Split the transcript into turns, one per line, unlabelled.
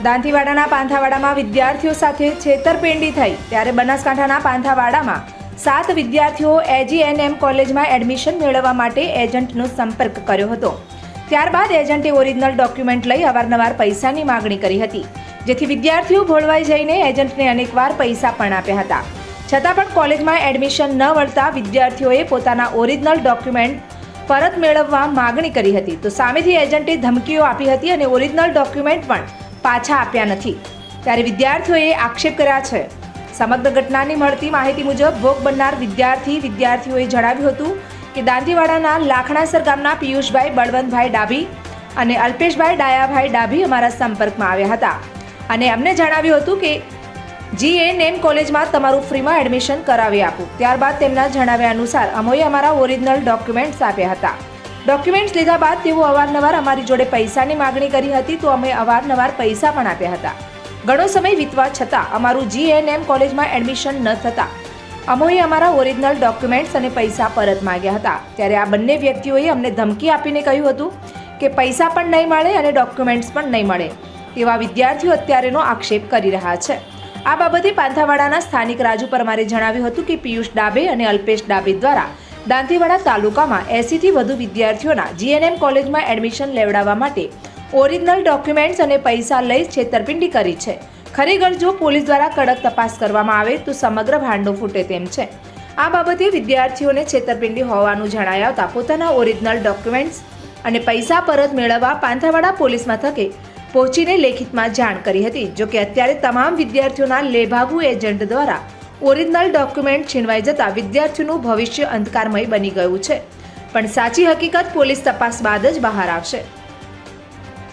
દાંતીવાડાના પાંથાવાડામાં વિદ્યાર્થીઓ સાથે છેતરપિંડી થઈ ત્યારે બનાસકાંઠાના પાંથાવાડામાં 7 વિદ્યાર્થીઓ એજીએનએમ કોલેજમાં એડમિશન મેળવવા માટે એજન્ટનો સંપર્ક કર્યો હતો। ત્યારબાદ એજન્ટે ઓરિજિનલ ડોક્યુમેન્ટ લઈ અવારનવાર પૈસાની માગણી કરી હતી, જેથી વિદ્યાર્થીઓ ભોળવાઈ જઈને એજન્ટને અનેકવાર પૈસા પણ આપ્યા હતા। છતાં પણ કોલેજમાં એડમિશન ન મળતા વિદ્યાર્થીઓએ પોતાના ઓરિજિનલ ડોક્યુમેન્ટ પરત મેળવવા માગણી કરી હતી, તો સામેથી એજન્ટે ધમકીઓ આપી હતી અને ઓરિજિનલ ડોક્યુમેન્ટ પણ પાછા આપ્યા નથી। ત્યારે વિદ્યાર્થીઓએ આક્ષેપ કર્યા છે। સમગ્ર ઘટનાની મળતી માહિતી મુજબ ભોગ બનનાર વિદ્યાર્થીઓએ જણાવ્યું હતું કે દાંતીવાડાના લાખણાસર ગામના પિયુષભાઈ બળવંતભાઈ ડાભી અને અલ્પેશભાઈ ડાયાભાઈ ડાભી અમારા સંપર્કમાં આવ્યા હતા અને અમને જણાવ્યું હતું કે જીએનએમ કોલેજમાં તમારું ફ્રીમાં એડમિશન કરાવી આપું। ત્યારબાદ તેમના જણાવ્યા અનુસાર અમોએ અમારા ઓરિજિનલ ડોક્યુમેન્ટ્સ આપ્યા હતા। ડોક્યુમેન્ટ્સ લીધા બાદ તેઓ અવારનવાર અમારી જોડે પૈસાની માગણી કરી હતી, તો અમે અવારનવાર પૈસા પણ આપ્યા હતા। ઘણો સમય વીતવા છતાં અમારું જીએનએમ કોલેજમાં એડમિશન ન થતાં અમોએ અમારા ઓરિજિનલ ડોક્યુમેન્ટ્સ અને પૈસા પરત માંગ્યા હતા। ત્યારે આ બંને વ્યક્તિઓએ અમને ધમકી આપીને કહ્યું હતું કે પૈસા પણ નહીં મળે અને ડોક્યુમેન્ટ્સ પણ નહીં મળે તેવા વિદ્યાર્થીઓ અત્યારેનો આક્ષેપ કરી રહ્યા છે। આ બાબતે પાંથાવાડાના સ્થાનિક રાજુ પરમારે જણાવ્યું હતું કે પિયુષ ડાભે અને અલ્પેશ ડાભે દ્વારા દાંતીવાડા તાલુકામાં 80થી વધુ વિદ્યાર્થીઓના જીએનએમ કોલેજમાં એડમિશન લેવડાવવા માટે ઓરિજિનલ ડોક્યુમેન્ટ્સ અને પૈસા લઈ છેતરપિંડી કરી છે। ખરેખર જો પોલીસ દ્વારા કડક તપાસ કરવામાં આવે તો સમગ્ર ભાંડો ફૂટે તેમ છે। આ બાબતે વિદ્યાર્થીઓને છેતરપિંડી હોવાનું જણાઈ આવતા પોતાના ઓરિજિનલ ડોક્યુમેન્ટ્સ અને પૈસા પરત મેળવવા પાંથાવાડા પોલીસ મથકે પહોંચીને લેખિતમાં જાણ કરી હતી। જોકે અત્યારે તમામ વિદ્યાર્થીઓના લેભાગુ એજન્ટ દ્વારા ઓરિજિનલ ડોક્યુમેન્ટ છીનવાઈ જતા વિદ્યાર્થીઓનું ભવિષ્ય અંધકારમય બની ગયું છે, પણ સાચી હકીકત પોલીસ તપાસ બાદ જ બહાર આવશે।